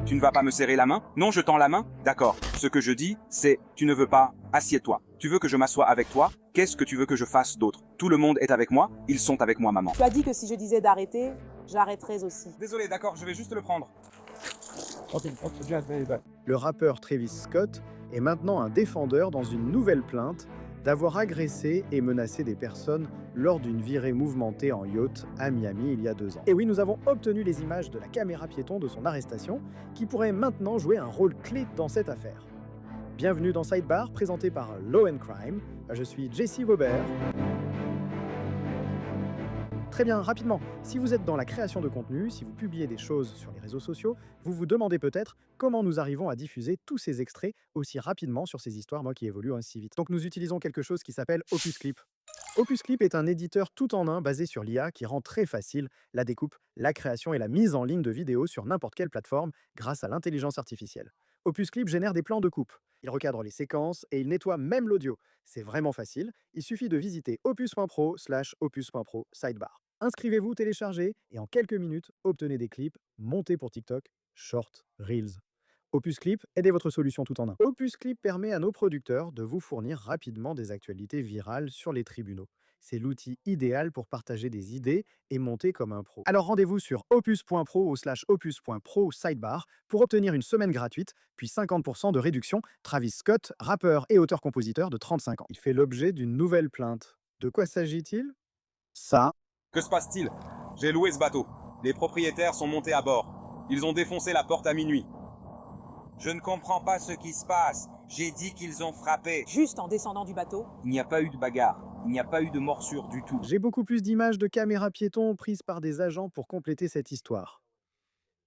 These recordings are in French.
Tu ne vas pas me serrer la main? Non, je tends la main? D'accord. Ce que je dis, c'est, tu ne veux pas, assieds-toi. Tu veux que je m'assoie avec toi? Qu'est-ce que tu veux que je fasse d'autre? Tout le monde est avec moi? Ils sont avec moi, maman. Tu as dit que si je disais d'arrêter, j'arrêterais aussi. Désolé, d'accord, je vais juste le prendre. Le rappeur Travis Scott est maintenant un défendeur dans une nouvelle plainte d'avoir agressé et menacé des personnes lors d'une virée mouvementée en yacht à Miami il y a 2 ans. Et oui, nous avons obtenu les images de la caméra piéton de son arrestation qui pourrait maintenant jouer un rôle clé dans cette affaire. Bienvenue dans Sidebar, présenté par Law & Crime. Je suis Jesse Weber. Très bien, rapidement, si vous êtes dans la création de contenu, si vous publiez des choses sur les réseaux sociaux, vous vous demandez peut-être comment nous arrivons à diffuser tous ces extraits aussi rapidement sur ces histoires, moi qui évoluent ainsi vite. Donc nous utilisons quelque chose qui s'appelle Opus Clip. Opus Clip est un éditeur tout en un basé sur l'IA qui rend très facile la découpe, la création et la mise en ligne de vidéos sur n'importe quelle plateforme grâce à l'intelligence artificielle. Opus Clip génère des plans de coupe. Il recadre les séquences et il nettoie même l'audio. C'est vraiment facile, il suffit de visiter opus.pro/opus.pro sidebar. Inscrivez-vous, téléchargez et en quelques minutes, obtenez des clips montés pour TikTok, Short, Reels. Opus Clip, aidez votre solution tout en un. Opus Clip permet à nos producteurs de vous fournir rapidement des actualités virales sur les tribunaux. C'est l'outil idéal pour partager des idées et monter comme un pro. Alors rendez-vous sur opus.pro/opus.pro sidebar pour obtenir une semaine gratuite, puis 50% de réduction. Travis Scott, rappeur et auteur-compositeur de 35 ans. Il fait l'objet d'une nouvelle plainte. De quoi s'agit-il? Ça. Que se passe-t-il? J'ai loué ce bateau. Les propriétaires sont montés à bord. Ils ont défoncé la porte à minuit. Je ne comprends pas ce qui se passe. J'ai dit qu'ils ont frappé. Juste en descendant du bateau. Il n'y a pas eu de bagarre. Il n'y a pas eu de morsure du tout. J'ai beaucoup plus d'images de caméras piétons prises par des agents pour compléter cette histoire.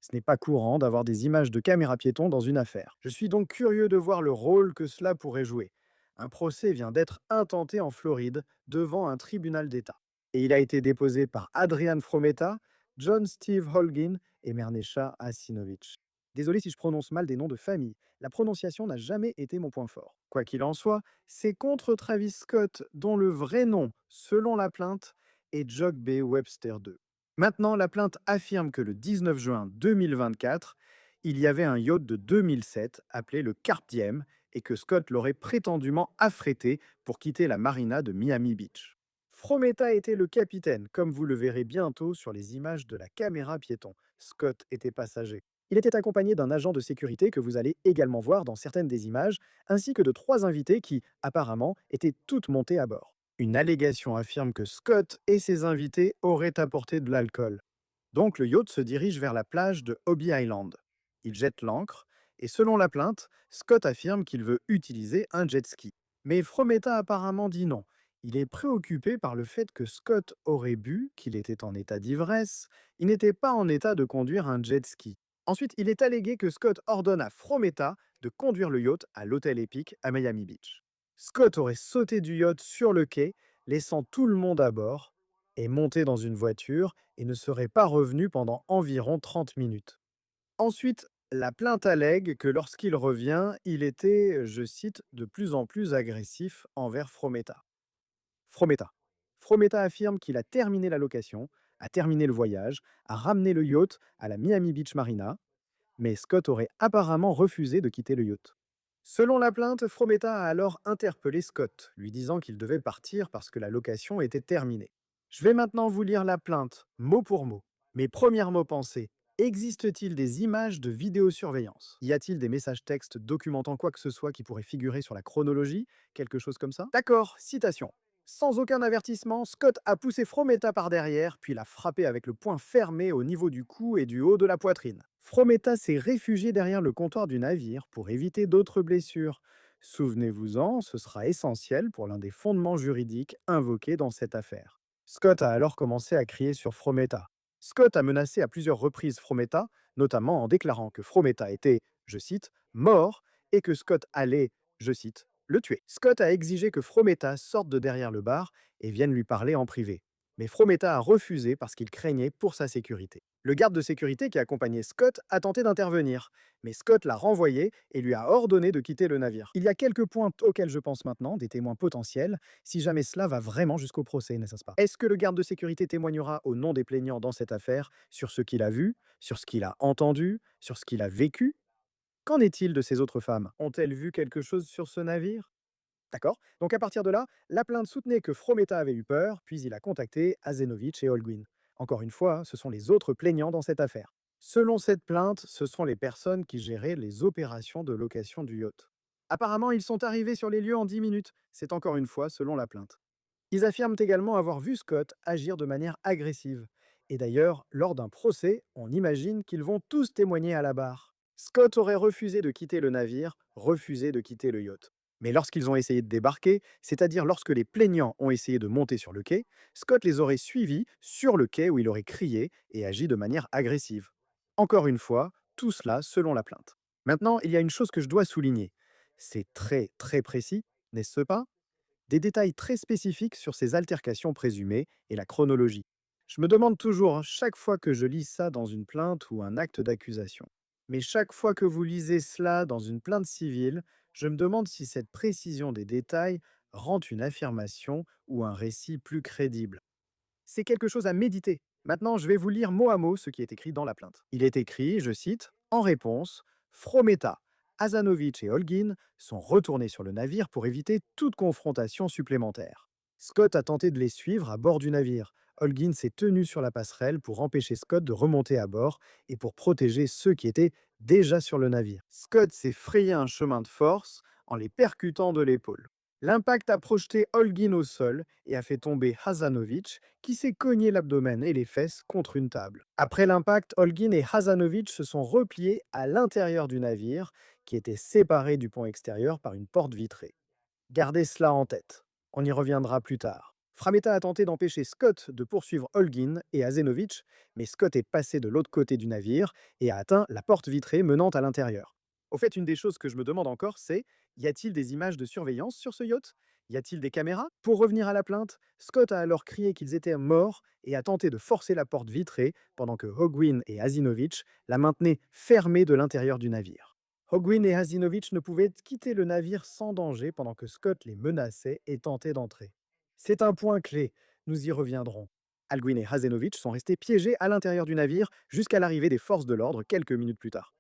Ce n'est pas courant d'avoir des images de caméras piétons dans une affaire. Je suis donc curieux de voir le rôle que cela pourrait jouer. Un procès vient d'être intenté en Floride devant un tribunal d'État. Et il a été déposé par Adrian Frometa, John Steve Holguin et Mernesha Asinovic. Désolé si je prononce mal des noms de famille. La prononciation n'a jamais été mon point fort. Quoi qu'il en soit, c'est contre Travis Scott, dont le vrai nom, selon la plainte, est Jog B. Webster II. Maintenant, la plainte affirme que le 19 juin 2024, il y avait un yacht de 2007 appelé le Carpe Diem et que Scott l'aurait prétendument affrété pour quitter la marina de Miami Beach. Frometa était le capitaine, comme vous le verrez bientôt sur les images de la caméra piéton. Scott était passager. Il était accompagné d'un agent de sécurité que vous allez également voir dans certaines des images, ainsi que de 3 invités qui, apparemment, étaient toutes montées à bord. Une allégation affirme que Scott et ses invités auraient apporté de l'alcool. Donc le yacht se dirige vers la plage de Hobby Island. Il jette l'ancre, et selon la plainte, Scott affirme qu'il veut utiliser un jet ski. Mais Frometa apparemment dit non. Il est préoccupé par le fait que Scott aurait bu, qu'il était en état d'ivresse, il n'était pas en état de conduire un jet ski. Ensuite, il est allégué que Scott ordonne à Frometa de conduire le yacht à l'hôtel Epic à Miami Beach. Scott aurait sauté du yacht sur le quai, laissant tout le monde à bord, est monté dans une voiture et ne serait pas revenu pendant environ 30 minutes. Ensuite, la plainte allègue que lorsqu'il revient, il était, je cite, de plus en plus agressif envers Frometa. Frometa affirme qu'il a terminé la location, a terminé le voyage, a ramené le yacht à la Miami Beach Marina, mais Scott aurait apparemment refusé de quitter le yacht. Selon la plainte, Frometa a alors interpellé Scott, lui disant qu'il devait partir parce que la location était terminée. Je vais maintenant vous lire la plainte, mot pour mot. Mes premières mots pensées. Existe-t-il des images de vidéosurveillance? Y a-t-il des messages textes documentant quoi que ce soit qui pourrait figurer sur la chronologie? Quelque chose comme ça? D'accord, citation. Sans aucun avertissement, Scott a poussé Frometa par derrière, puis l'a frappé avec le poing fermé au niveau du cou et du haut de la poitrine. Frometa s'est réfugié derrière le comptoir du navire pour éviter d'autres blessures. Souvenez-vous-en, ce sera essentiel pour l'un des fondements juridiques invoqués dans cette affaire. Scott a alors commencé à crier sur Frometa. Scott a menacé à plusieurs reprises Frometa, notamment en déclarant que Frometa était, je cite, mort et que Scott allait, je cite, le tuer. Scott a exigé que Frometa sorte de derrière le bar et vienne lui parler en privé. Mais Frometa a refusé parce qu'il craignait pour sa sécurité. Le garde de sécurité qui accompagnait Scott a tenté d'intervenir, mais Scott l'a renvoyé et lui a ordonné de quitter le navire. Il y a quelques points auxquels je pense maintenant, des témoins potentiels, si jamais cela va vraiment jusqu'au procès, n'est-ce pas? Est-ce que le garde de sécurité témoignera au nom des plaignants dans cette affaire sur ce qu'il a vu, sur ce qu'il a entendu, sur ce qu'il a vécu? Qu'en est-il de ces autres femmes? Ont-elles vu quelque chose sur ce navire? D'accord. Donc à partir de là, la plainte soutenait que Frometa avait eu peur, puis il a contacté Azenovich et Holguin. Encore une fois, ce sont les autres plaignants dans cette affaire. Selon cette plainte, ce sont les personnes qui géraient les opérations de location du yacht. Apparemment, ils sont arrivés sur les lieux en 10 minutes. C'est encore une fois selon la plainte. Ils affirment également avoir vu Scott agir de manière agressive. Et d'ailleurs, lors d'un procès, on imagine qu'ils vont tous témoigner à la barre. Scott aurait refusé de quitter le navire, refusé de quitter le yacht. Mais lorsqu'ils ont essayé de débarquer, c'est-à-dire lorsque les plaignants ont essayé de monter sur le quai, Scott les aurait suivis sur le quai où il aurait crié et agi de manière agressive. Encore une fois, tout cela selon la plainte. Maintenant, il y a une chose que je dois souligner. C'est très très précis, n'est-ce pas? Des détails très spécifiques sur ces altercations présumées et la chronologie. Je me demande toujours, chaque fois que je lis ça dans une plainte ou un acte d'accusation. Mais chaque fois que vous lisez cela dans une plainte civile, je me demande si cette précision des détails rend une affirmation ou un récit plus crédible. C'est quelque chose à méditer. Maintenant, je vais vous lire mot à mot ce qui est écrit dans la plainte. Il est écrit, je cite, en réponse, Frometa, Azanovich et Holguin sont retournés sur le navire pour éviter toute confrontation supplémentaire. Scott a tenté de les suivre à bord du navire. Holguin s'est tenu sur la passerelle pour empêcher Scott de remonter à bord et pour protéger ceux qui étaient déjà sur le navire. Scott s'est frayé un chemin de force en les percutant de l'épaule. L'impact a projeté Holguin au sol et a fait tomber Hazanovich, qui s'est cogné l'abdomen et les fesses contre une table. Après l'impact, Holguin et Hazanovich se sont repliés à l'intérieur du navire, qui était séparé du pont extérieur par une porte vitrée. Gardez cela en tête. On y reviendra plus tard. Frameta a tenté d'empêcher Scott de poursuivre Holguin et Azenovich, mais Scott est passé de l'autre côté du navire et a atteint la porte vitrée menant à l'intérieur. Au fait, une des choses que je me demande encore, c'est y a-t-il des images de surveillance sur ce yacht? Y a-t-il des caméras? Pour revenir à la plainte, Scott a alors crié qu'ils étaient morts et a tenté de forcer la porte vitrée pendant que Holguin et Azinovich la maintenaient fermée de l'intérieur du navire. Holguin et Azinovich ne pouvaient quitter le navire sans danger pendant que Scott les menaçait et tentait d'entrer. C'est un point clé, nous y reviendrons. Holguin et Hazenovich sont restés piégés à l'intérieur du navire jusqu'à l'arrivée des forces de l'ordre quelques minutes plus tard.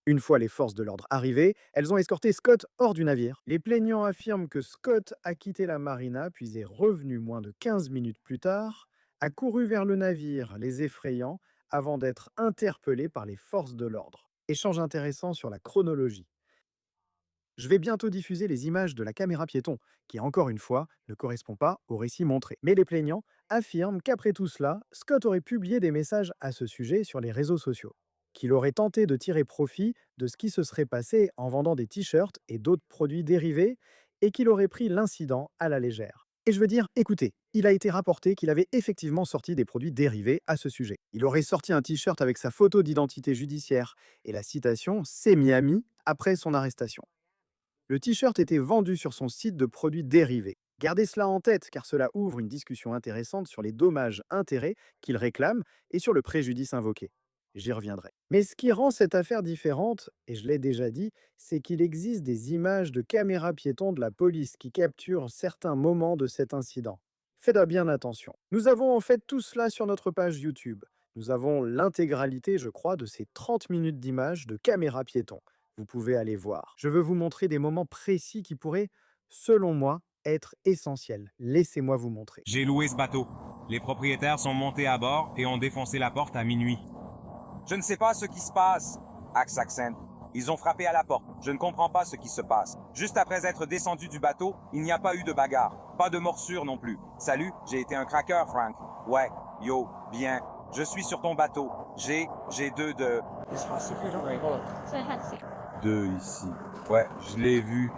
Une fois les forces de l'ordre arrivées, elles ont escorté Scott hors du navire. Les plaignants affirment que Scott a quitté la marina puis est revenu moins de 15 minutes plus tard, a couru vers le navire, les effrayant, avant d'être interpellé par les forces de l'ordre. Échange intéressant sur la chronologie. Je vais bientôt diffuser les images de la caméra piéton, qui encore une fois ne correspond pas au récit montré. Mais les plaignants affirment qu'après tout cela, Scott aurait publié des messages à ce sujet sur les réseaux sociaux, qu'il aurait tenté de tirer profit de ce qui se serait passé en vendant des t-shirts et d'autres produits dérivés, et qu'il aurait pris l'incident à la légère. Et je veux dire, écoutez, il a été rapporté qu'il avait effectivement sorti des produits dérivés à ce sujet. Il aurait sorti un t-shirt avec sa photo d'identité judiciaire et la citation « C'est Miami » après son arrestation. Le t-shirt était vendu sur son site de produits dérivés. Gardez cela en tête car cela ouvre une discussion intéressante sur les dommages-intérêts qu'il réclame et sur le préjudice invoqué. J'y reviendrai. Mais ce qui rend cette affaire différente, et je l'ai déjà dit, c'est qu'il existe des images de caméras piétons de la police qui capturent certains moments de cet incident. Faites bien attention. Nous avons en fait tout cela sur notre page YouTube. Nous avons l'intégralité, je crois, de ces 30 minutes d'images de caméras piétons. Vous pouvez aller voir. Je veux vous montrer des moments précis qui pourraient, selon moi, être essentiels. Laissez-moi vous montrer. J'ai loué ce bateau. Les propriétaires sont montés à bord et ont défoncé la porte à minuit. Je ne sais pas ce qui se passe. Axe accent. Ils ont frappé à la porte. Je ne comprends pas ce qui se passe. Juste après être descendu du bateau, il n'y a pas eu de bagarre. Pas de morsure non plus. Salut, j'ai été un cracker, Frank. Ouais, yo, bien. Je suis sur ton bateau. J'ai deux de... Deux ici. Ouais, je l'ai vu.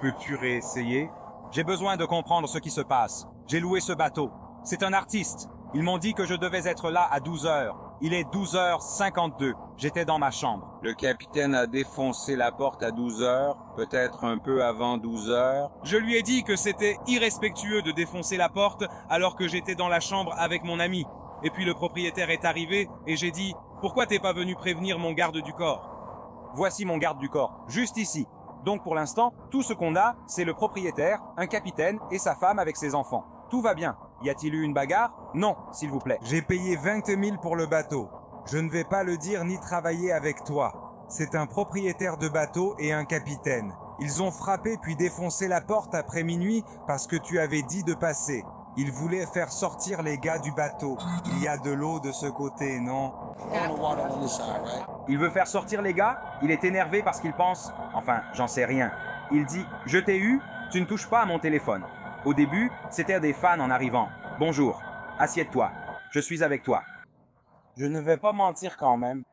Peux-tu réessayer? J'ai besoin de comprendre ce qui se passe. J'ai loué ce bateau. C'est un artiste. Ils m'ont dit que je devais être là à 12 heures. Il est 12h52. J'étais dans ma chambre. Le capitaine a défoncé la porte à 12h, peut-être un peu avant 12h. Je lui ai dit que c'était irrespectueux de défoncer la porte alors que j'étais dans la chambre avec mon ami. Et puis le propriétaire est arrivé et j'ai dit « Pourquoi t'es pas venu prévenir mon garde du corps ?» Voici mon garde du corps, juste ici. Donc pour l'instant, tout ce qu'on a, c'est le propriétaire, un capitaine et sa femme avec ses enfants. Tout va bien. Y a-t-il eu une bagarre? Non, s'il vous plaît. J'ai payé 20 000 pour le bateau. Je ne vais pas le dire ni travailler avec toi. C'est un propriétaire de bateau et un capitaine. Ils ont frappé puis défoncé la porte après minuit parce que tu avais dit de passer. Ils voulaient faire sortir les gars du bateau. Il y a de l'eau de ce côté, non? Il veut faire sortir les gars? Il est énervé parce qu'il pense... Enfin, j'en sais rien. Il dit « Je t'ai eu, tu ne touches pas à mon téléphone. » Au début, c'était des fans en arrivant. « Bonjour, assieds-toi, je suis avec toi. » Je ne vais pas mentir quand même.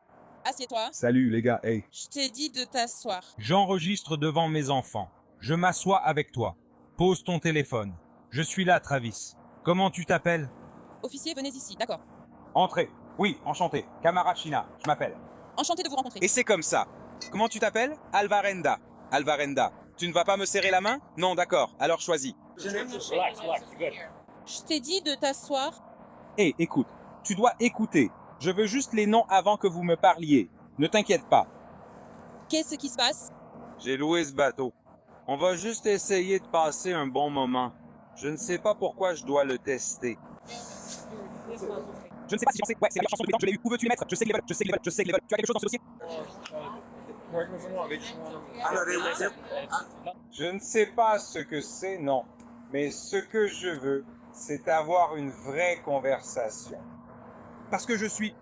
Assieds-toi. Salut les gars, hey. Je t'ai dit de t'asseoir. J'enregistre devant mes enfants. Je m'assois avec toi. Pose ton téléphone. Je suis là, Travis. Comment tu t'appelles? Officier, venez ici, d'accord. Entrez. Oui, enchanté. Camarade China, je m'appelle. Enchanté de vous rencontrer. Et c'est comme ça. Comment tu t'appelles? Alvarenda. Alvarenda. Tu ne vas pas me serrer la main? Non, d'accord. Alors choisis. Je t'ai dit de t'asseoir. Hé, écoute. Tu dois écouter. Je veux juste les noms avant que vous me parliez. Ne t'inquiète pas. Qu'est-ce qui se passe? J'ai loué ce bateau. On va juste essayer de passer un bon moment. Je ne sais pas pourquoi je dois le tester. Je ne sais pas si j'en sais. Ouais, c'est la meilleure chanson de pétanque, je l'ai eu. Où veux-tu les mettre? Je sais que les veulent, je sais que les veulent, je sais que les veulent. Tu as quelque chose dans ce dossier? Je ne sais pas ce que c'est, non. Mais ce que je veux, c'est avoir une vraie conversation. Parce que je suis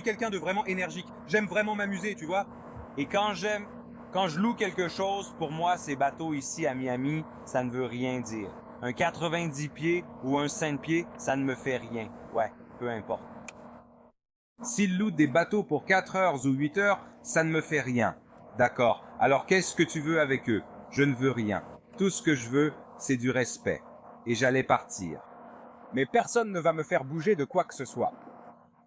quelqu'un de vraiment énergique. J'aime vraiment m'amuser, tu vois. Et quand je loue quelque chose, pour moi, ces bateaux ici à Miami, ça ne veut rien dire. Un 90 pieds ou un 5 pieds, ça ne me fait rien. Ouais, peu importe. S'ils louent des bateaux pour 4 heures ou 8 heures, ça ne me fait rien. D'accord. Alors qu'est-ce que tu veux avec eux? Je ne veux rien. Tout ce que je veux, c'est du respect. Et j'allais partir. Mais personne ne va me faire bouger de quoi que ce soit.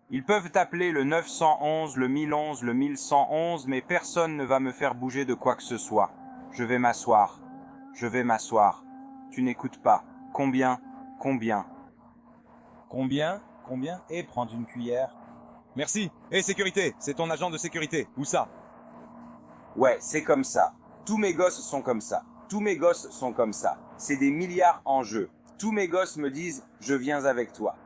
Ils peuvent appeler le 911, le 1011, le 1111, mais personne ne va me faire bouger de quoi que ce soit. Je vais m'asseoir. Je vais m'asseoir. Tu n'écoutes pas. Combien? Combien? Combien? Combien? Et prendre une cuillère. Merci. Et sécurité, c'est ton agent de sécurité. Où ça? Ouais, c'est comme ça. Tous mes gosses sont comme ça. Tous mes gosses sont comme ça. C'est des milliards en jeu. Tous mes gosses me disent « Je viens avec toi ».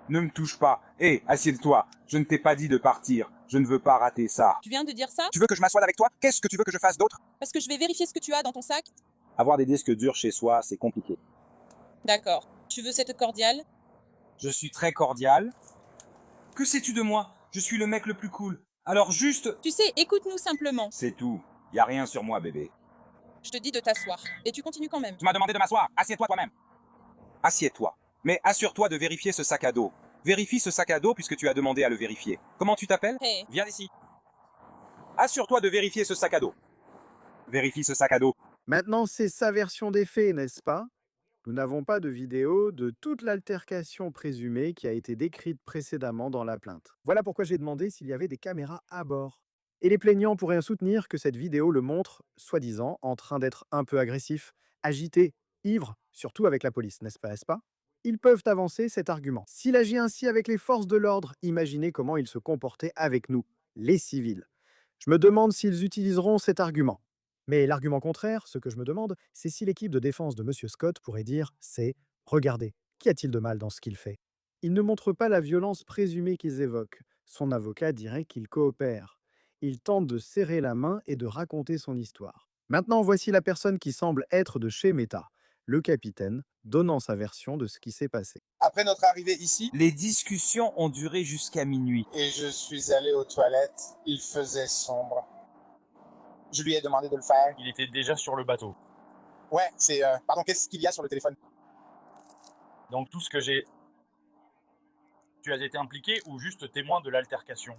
Ne me touche pas. Hé, assieds-toi. Je ne t'ai pas dit de partir. Je ne veux pas rater ça. Tu viens de dire ça? Tu veux que je m'assoie avec toi? Qu'est-ce que tu veux que je fasse d'autre? Parce que je vais vérifier ce que tu as dans ton sac. Avoir des disques durs chez soi, c'est compliqué. D'accord. Tu veux cette cordiale? Je suis très cordial. Que sais-tu de moi? Je suis le mec le plus cool. Alors juste... Tu sais, écoute-nous simplement. C'est tout. Y a rien sur moi, bébé. Je te dis de t'asseoir. Et tu continues quand même. Tu m'as demandé de m'asseoir. Assieds-toi toi-même. Assieds-toi. Mais assure-toi de vérifier ce sac à dos. Vérifie ce sac à dos puisque tu as demandé à le vérifier. Comment tu t'appelles? Hey. Viens ici. Assure-toi de vérifier ce sac à dos. Vérifie ce sac à dos. Maintenant, c'est sa version des faits, n'est-ce pas? Nous n'avons pas de vidéo de toute l'altercation présumée qui a été décrite précédemment dans la plainte. Voilà pourquoi j'ai demandé s'il y avait des caméras à bord. Et les plaignants pourraient soutenir que cette vidéo le montre, soi-disant, en train d'être un peu agressif, agité, ivre, surtout avec la police, n'est-ce pas? Ils peuvent avancer cet argument. S'il agit ainsi avec les forces de l'ordre, imaginez comment il se comportait avec nous, les civils. Je me demande s'ils utiliseront cet argument. Mais l'argument contraire, ce que je me demande, c'est si l'équipe de défense de M. Scott pourrait dire c'est « Regardez, qu'y a-t-il de mal dans ce qu'il fait ?» Ils ne montrent pas la violence présumée qu'ils évoquent. Son avocat dirait qu'il coopère. Il tente de serrer la main et de raconter son histoire. Maintenant, voici la personne qui semble être de chez Meta, le capitaine, donnant sa version de ce qui s'est passé. Après notre arrivée ici, Les discussions ont duré jusqu'à minuit. et je suis allé aux toilettes, il faisait sombre. Je lui ai demandé de le faire. Il était déjà sur le bateau. Ouais, c'est... Pardon, qu'est-ce qu'il y a sur le téléphone? Donc tout ce que j'ai... Tu as été impliqué ou juste témoin de l'altercation?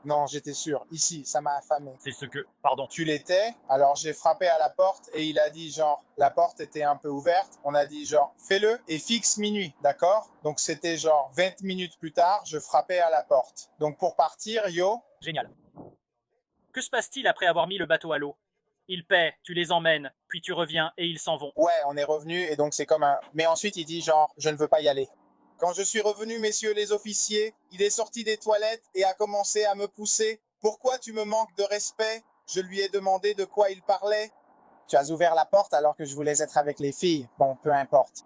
Non, j'étais sûr. Ici, ça m'a affamé. C'est ce que... Pardon. Tu l'étais, alors j'ai frappé à la porte et il a dit genre, la porte était un peu ouverte. On a dit genre, fais-le et fixe minuit, d'accord? Donc c'était genre 20 minutes plus tard, je frappais à la porte. Donc pour partir, yo, Génial. Que se passe-t-il après avoir mis le bateau à l'eau? Ils paient, tu les emmènes, puis tu reviens et ils s'en vont. ouais, on est revenu et donc c'est comme un... Mais ensuite il dit genre, je ne veux pas y aller. Quand je suis revenu, messieurs les officiers, il est sorti des toilettes et a commencé à me pousser. Pourquoi tu me manques de respect? Je lui ai demandé de quoi il parlait. Tu as ouvert la porte alors que je voulais être avec les filles. Bon, peu importe.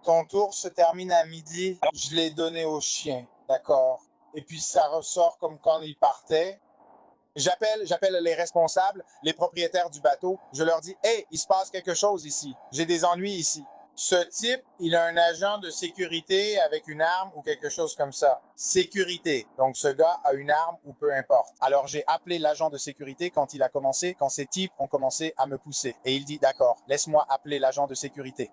Ton tour se termine à midi. Je l'ai donné au chien, d'accord? Et puis ça ressort comme quand il partait. J'appelle les responsables, les propriétaires du bateau. Je leur dis, hey, il se passe quelque chose ici. J'ai des ennuis ici. Ce type, il a un agent de sécurité avec une arme ou quelque chose comme ça. Sécurité. Donc, ce gars a une arme ou peu importe. Alors, j'ai appelé l'agent de sécurité quand ces types ont commencé à me pousser. Et il dit, d'accord, laisse-moi appeler l'agent de sécurité.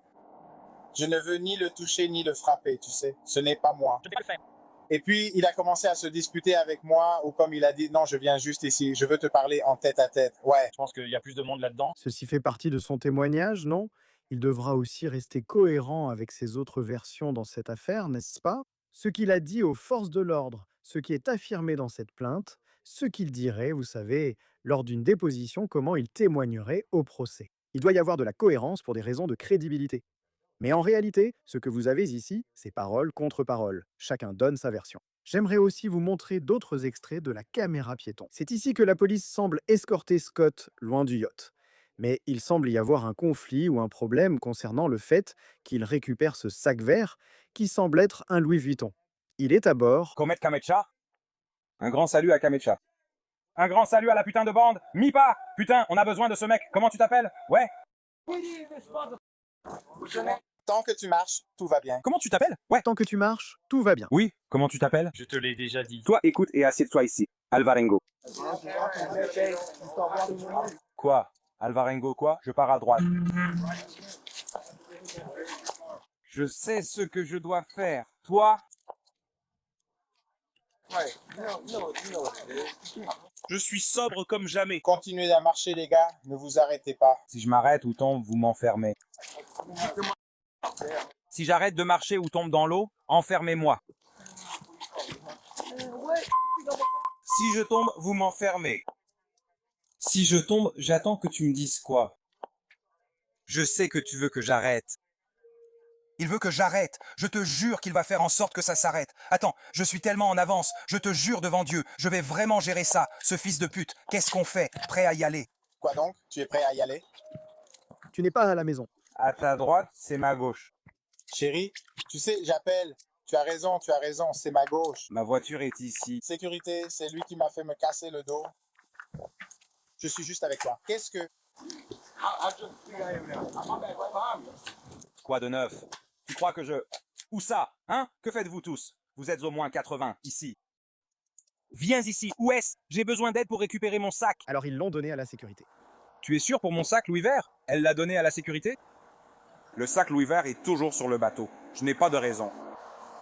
Je ne veux ni le toucher ni le frapper, tu sais. Ce n'est pas moi. Je ne vais pas le faire. Et puis, il a commencé à se disputer avec moi ou comme il a dit, non, je viens juste ici. Je veux te parler en tête à tête. Ouais. Je pense qu'il y a plus de monde là-dedans. Ceci fait partie de son témoignage, non? Il devra aussi rester cohérent avec ses autres versions dans cette affaire, n'est-ce pas? Ce qu'il a dit aux forces de l'ordre, ce qui est affirmé dans cette plainte, ce qu'il dirait, vous savez, lors d'une déposition, comment il témoignerait au procès. Il doit y avoir de la cohérence pour des raisons de crédibilité. Mais en réalité, ce que vous avez ici, c'est parole contre parole. Chacun donne sa version. J'aimerais aussi vous montrer d'autres extraits de la caméra piéton. C'est ici que la police semble escorter Scott loin du yacht. Mais il semble y avoir un conflit ou un problème concernant le fait qu'il récupère ce sac vert qui semble être un Louis Vuitton. Il est à bord. Comet Kamecha? Un grand salut à Kamecha. Un grand salut à la putain de bande. Mipa! Putain, on a besoin de ce mec. Comment tu t'appelles? Ouais. Tant que tu marches, tout va bien. Comment tu t'appelles? Ouais. Tant que tu marches, tout va bien. Oui. Comment tu t'appelles? Je te l'ai déjà dit. Toi, écoute et assieds-toi ici. Alvarengo. Quoi? Alvarengo quoi? Je pars à droite. Je sais ce que je dois faire. Toi? Je suis sobre comme jamais. Continuez à marcher, les gars. Ne vous arrêtez pas. Si je m'arrête ou tombe, vous m'enfermez. Si j'arrête de marcher ou tombe dans l'eau, enfermez-moi. Si je tombe, vous m'enfermez. Si je tombe, j'attends que tu me dises quoi. Je sais que tu veux que j'arrête. Il veut que j'arrête. Je te jure qu'il va faire en sorte que ça s'arrête. Attends, je suis tellement en avance. Je te jure devant Dieu, je vais vraiment gérer ça. Ce fils de pute, qu'est-ce qu'on fait? Prêt à y aller? Quoi donc? Tu es prêt à y aller? Tu n'es pas à la maison. À ta droite, c'est ma gauche. Chérie, tu sais, j'appelle. Tu as raison, c'est ma gauche. Ma voiture est ici. Sécurité, c'est lui qui m'a fait me casser le dos. Je suis juste avec toi. Qu'est-ce que... Quoi de neuf? Tu crois que je... Où ça? Hein? Que faites-vous tous? Vous êtes au moins 80, ici. Viens ici. Où est-ce? J'ai besoin d'aide pour récupérer mon sac. Alors ils l'ont donné à la sécurité. Tu es sûr pour mon sac Louis Vert? Elle l'a donné à la sécurité? Le sac Louis Vert est toujours sur le bateau. Je n'ai pas de raison.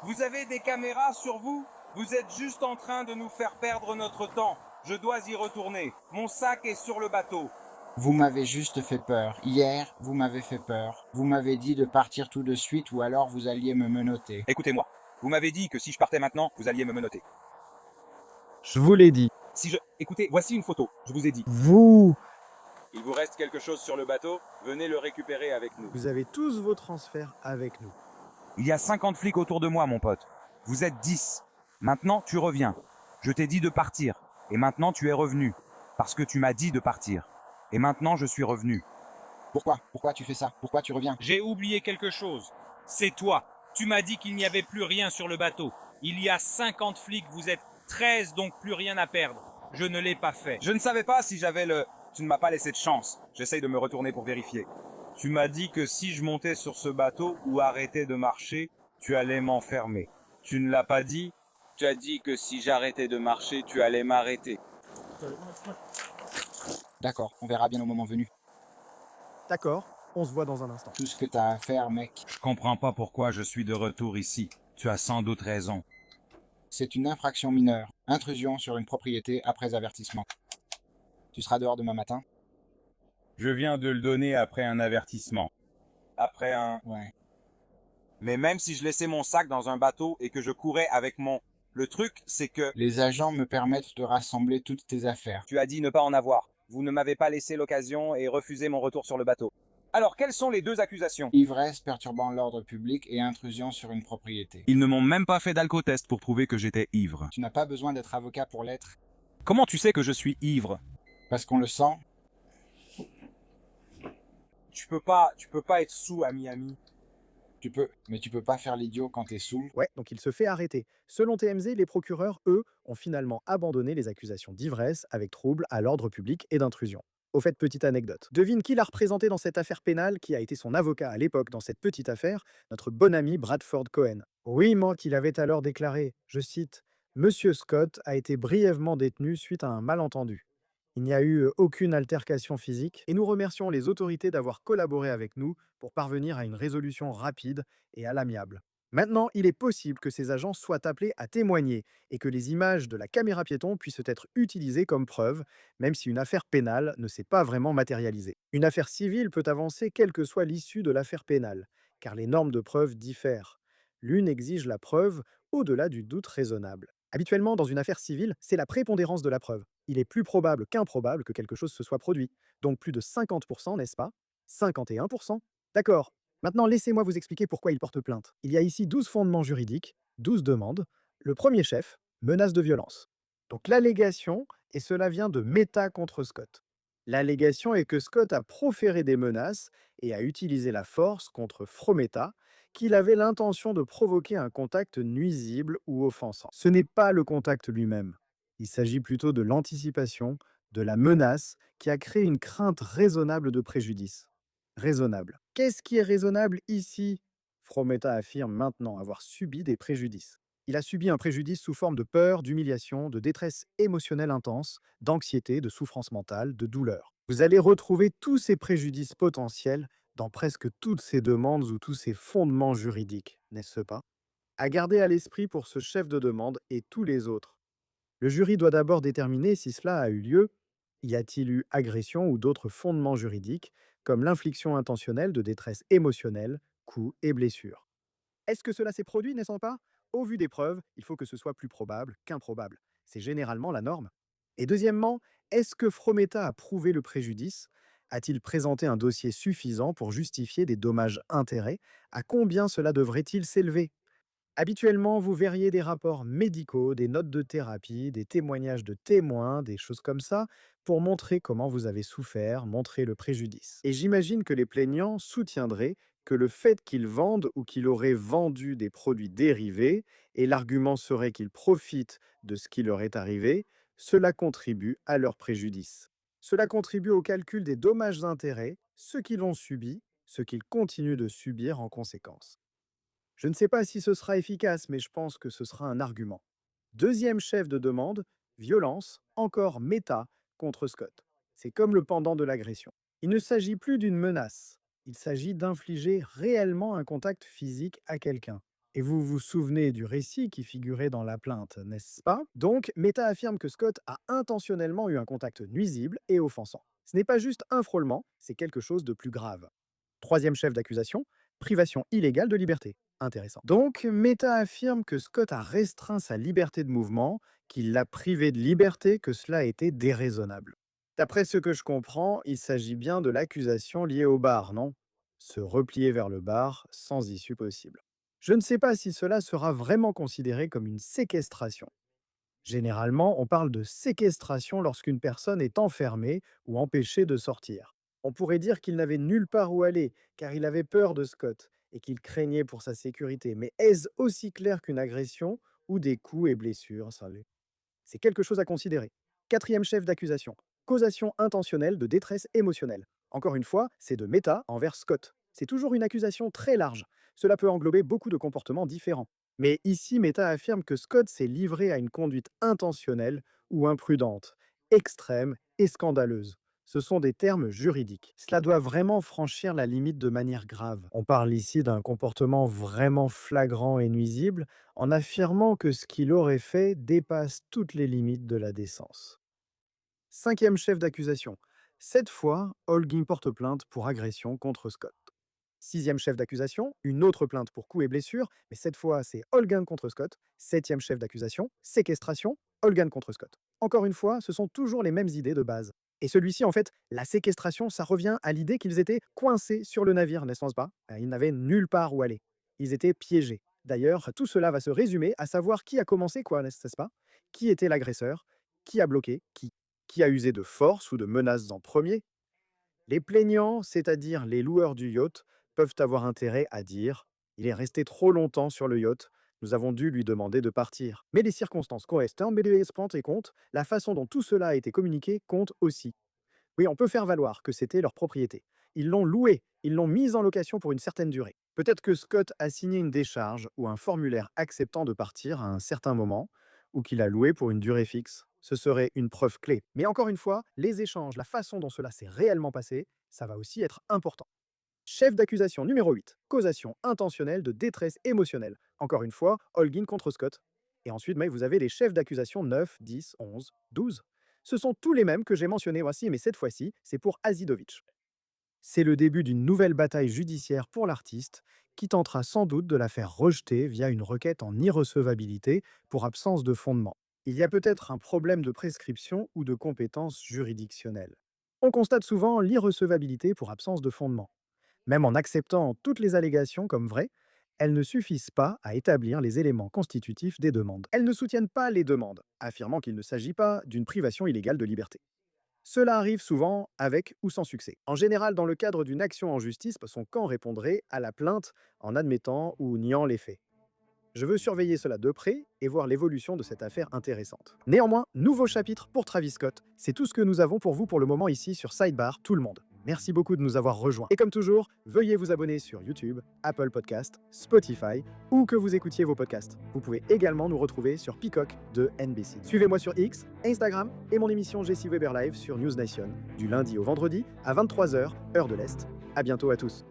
Vous avez des caméras sur vous? Vous êtes juste en train de nous faire perdre notre temps. Je dois y retourner. Mon sac est sur le bateau. Vous m'avez juste fait peur. Hier, vous m'avez fait peur. Vous m'avez dit de partir tout de suite ou alors vous alliez me menotter. Écoutez-moi. Vous m'avez dit que si je partais maintenant, vous alliez me menotter. Je vous l'ai dit. Écoutez, voici une photo. Je vous ai dit. Vous Il vous reste quelque chose sur le bateau? Venez le récupérer avec nous. Vous avez tous vos transferts avec nous. Il y a 50 flics autour de moi, mon pote. Vous êtes 10. Maintenant, tu reviens. Je t'ai dit de partir. Et maintenant, tu es revenu. Parce que tu m'as dit de partir. Et maintenant, je suis revenu. Pourquoi? Pourquoi tu fais ça? Pourquoi tu reviens? J'ai oublié quelque chose. C'est toi. Tu m'as dit qu'il n'y avait plus rien sur le bateau. Il y a 50 flics, vous êtes 13, donc plus rien à perdre. Je ne l'ai pas fait. Je ne savais pas si j'avais le... Tu ne m'as pas laissé de chance. J'essaye de me retourner pour vérifier. Tu m'as dit que si je montais sur ce bateau ou arrêtais de marcher, tu allais m'enfermer. Tu ne l'as pas dit? Tu as dit que si j'arrêtais de marcher, tu allais m'arrêter. D'accord, on verra bien au moment venu. D'accord, on se voit dans un instant. Tout ce que t'as à faire, mec. Je comprends pas pourquoi je suis de retour ici. Tu as sans doute raison. C'est une infraction mineure. Intrusion sur une propriété après avertissement. Tu seras dehors demain matin? Je viens de le donner après un avertissement. Après un... Ouais. Mais même si je laissais mon sac dans un bateau et que je courais avec mon... Le truc, c'est que... Les agents me permettent de rassembler toutes tes affaires. Tu as dit ne pas en avoir. Vous ne m'avez pas laissé l'occasion et refusé mon retour sur le bateau. Alors, quelles sont les deux accusations? Ivresse perturbant l'ordre public et intrusion sur une propriété. Ils ne m'ont même pas fait d'alcotest pour prouver que j'étais ivre. Tu n'as pas besoin d'être avocat pour l'être. Comment tu sais que je suis ivre? Parce qu'on le sent. Tu peux pas être sous à Miami. Tu peux, mais tu peux pas faire l'idiot quand t'es saoul. Ouais, donc il se fait arrêter. Selon TMZ, les procureurs, eux, ont finalement abandonné les accusations d'ivresse avec trouble à l'ordre public et d'intrusion. Au fait, petite anecdote. Devine qui l'a représenté dans cette affaire pénale, qui a été son avocat à l'époque dans cette petite affaire, notre bon ami Bradford Cohen. Oui, moi, qu'il avait alors déclaré, je cite, Monsieur Scott a été brièvement détenu suite à un malentendu. Il n'y a eu aucune altercation physique et nous remercions les autorités d'avoir collaboré avec nous pour parvenir à une résolution rapide et à l'amiable. Maintenant, il est possible que ces agents soient appelés à témoigner et que les images de la caméra piéton puissent être utilisées comme preuve, même si une affaire pénale ne s'est pas vraiment matérialisée. Une affaire civile peut avancer quelle que soit l'issue de l'affaire pénale, car les normes de preuve diffèrent. L'une exige la preuve au-delà du doute raisonnable. Habituellement, dans une affaire civile, c'est la prépondérance de la preuve. Il est plus probable qu'improbable que quelque chose se soit produit. Donc plus de 50%, n'est-ce pas? 51%? D'accord. Maintenant, laissez-moi vous expliquer pourquoi il porte plainte. Il y a ici 12 fondements juridiques, 12 demandes. Le premier chef, menace de violence. Donc l'allégation, et cela vient de Meta contre Scott. L'allégation est que Scott a proféré des menaces et a utilisé la force contre Frometa, qu'il avait l'intention de provoquer un contact nuisible ou offensant. Ce n'est pas le contact lui-même. Il s'agit plutôt de l'anticipation, de la menace, qui a créé une crainte raisonnable de préjudice. Raisonnable. Qu'est-ce qui est raisonnable ici? Frometa affirme maintenant avoir subi des préjudices. Il a subi un préjudice sous forme de peur, d'humiliation, de détresse émotionnelle intense, d'anxiété, de souffrance mentale, de douleur. Vous allez retrouver tous ces préjudices potentiels dans presque toutes ces demandes ou tous ces fondements juridiques, n'est-ce pas? À garder à l'esprit pour ce chef de demande et tous les autres. Le jury doit d'abord déterminer si cela a eu lieu. Y a-t-il eu agression ou d'autres fondements juridiques, comme l'infliction intentionnelle de détresse émotionnelle, coups et blessures? Est-ce que cela s'est produit, n'est-ce pas? Au vu des preuves, il faut que ce soit plus probable qu'improbable. C'est généralement la norme. Et deuxièmement, est-ce que Frometa a prouvé le préjudice? A-t-il présenté un dossier suffisant pour justifier des dommages-intérêts? À combien cela devrait-il s'élever? Habituellement, vous verriez des rapports médicaux, des notes de thérapie, des témoignages de témoins, des choses comme ça, pour montrer comment vous avez souffert, montrer le préjudice. Et j'imagine que les plaignants soutiendraient que le fait qu'ils vendent ou qu'ils auraient vendu des produits dérivés, et l'argument serait qu'ils profitent de ce qui leur est arrivé, cela contribue à leur préjudice. Cela contribue au calcul des dommages-intérêts, ceux qui l'ont subi, ceux qu'ils continuent de subir en conséquence. Je ne sais pas si ce sera efficace, mais je pense que ce sera un argument. Deuxième chef de demande, violence, encore méta contre Scott. C'est comme le pendant de l'agression. Il ne s'agit plus d'une menace. Il s'agit d'infliger réellement un contact physique à quelqu'un. Et vous vous souvenez du récit qui figurait dans la plainte, n'est-ce pas? Donc, Meta affirme que Scott a intentionnellement eu un contact nuisible et offensant. Ce n'est pas juste un frôlement, c'est quelque chose de plus grave. Troisième chef d'accusation, privation illégale de liberté. Intéressant. Donc, Meta affirme que Scott a restreint sa liberté de mouvement, qu'il l'a privé de liberté, que cela a été déraisonnable. D'après ce que je comprends, il s'agit bien de l'accusation liée au bar, non? Se replier vers le bar sans issue possible. Je ne sais pas si cela sera vraiment considéré comme une séquestration. Généralement, on parle de séquestration lorsqu'une personne est enfermée ou empêchée de sortir. On pourrait dire qu'il n'avait nulle part où aller, car il avait peur de Scott et qu'il craignait pour sa sécurité. Mais est-ce aussi clair qu'une agression ou des coups et blessures? C'est quelque chose à considérer. Quatrième chef d'accusation, causation intentionnelle de détresse émotionnelle. Encore une fois, c'est de Meta envers Scott. C'est toujours une accusation très large. Cela peut englober beaucoup de comportements différents. Mais ici, Meta affirme que Scott s'est livré à une conduite intentionnelle ou imprudente, extrême et scandaleuse. Ce sont des termes juridiques. Cela doit vraiment franchir la limite de manière grave. On parle ici d'un comportement vraiment flagrant et nuisible en affirmant que ce qu'il aurait fait dépasse toutes les limites de la décence. 5e chef d'accusation. Cette fois, Holguin porte plainte pour agression contre Scott. 6e chef d'accusation, une autre plainte pour coups et blessures, mais cette fois c'est Holguin contre Scott. 7e chef d'accusation, séquestration, Holguin contre Scott. Encore une fois, ce sont toujours les mêmes idées de base. Et celui-ci, en fait, la séquestration, ça revient à l'idée qu'ils étaient coincés sur le navire, n'est-ce pas? Ils n'avaient nulle part où aller. Ils étaient piégés. D'ailleurs, tout cela va se résumer à savoir qui a commencé quoi, n'est-ce pas? Qui était l'agresseur? Qui a bloqué? Qui a usé de force ou de menaces en premier? Les plaignants, c'est-à-dire les loueurs du yacht, peuvent avoir intérêt à dire « Il est resté trop longtemps sur le yacht, nous avons dû lui demander de partir ». Mais les circonstances comptent, la façon dont tout cela a été communiqué compte aussi. Oui, on peut faire valoir que c'était leur propriété. Ils l'ont loué, ils l'ont mise en location pour une certaine durée. Peut-être que Scott a signé une décharge ou un formulaire acceptant de partir à un certain moment, ou qu'il a loué pour une durée fixe. Ce serait une preuve clé. Mais encore une fois, les échanges, la façon dont cela s'est réellement passé, ça va aussi être important. Chef d'accusation numéro 8, causation intentionnelle de détresse émotionnelle. Encore une fois, Holguin contre Scott. Et ensuite, vous avez les chefs d'accusation 9, 10, 11, 12. Ce sont tous les mêmes que j'ai mentionnés aussi, mais cette fois-ci, c'est pour Azidovic. C'est le début d'une nouvelle bataille judiciaire pour l'artiste, qui tentera sans doute de la faire rejeter via une requête en irrecevabilité pour absence de fondement. Il y a peut-être un problème de prescription ou de compétence juridictionnelle. On constate souvent l'irrecevabilité pour absence de fondement. Même en acceptant toutes les allégations comme vraies, elles ne suffisent pas à établir les éléments constitutifs des demandes. Elles ne soutiennent pas les demandes, affirmant qu'il ne s'agit pas d'une privation illégale de liberté. Cela arrive souvent avec ou sans succès. En général, dans le cadre d'une action en justice, son camp répondrait à la plainte en admettant ou niant les faits. Je veux surveiller cela de près et voir l'évolution de cette affaire intéressante. Néanmoins, nouveau chapitre pour Travis Scott. C'est tout ce que nous avons pour vous pour le moment ici sur Sidebar, tout le monde. Merci beaucoup de nous avoir rejoints. Et comme toujours, veuillez vous abonner sur YouTube, Apple Podcast, Spotify ou que vous écoutiez vos podcasts. Vous pouvez également nous retrouver sur Peacock de NBC. Suivez-moi sur X, Instagram et mon émission Jessie Weber Live sur News Nation du lundi au vendredi à 23h, heure de l'Est. À bientôt à tous.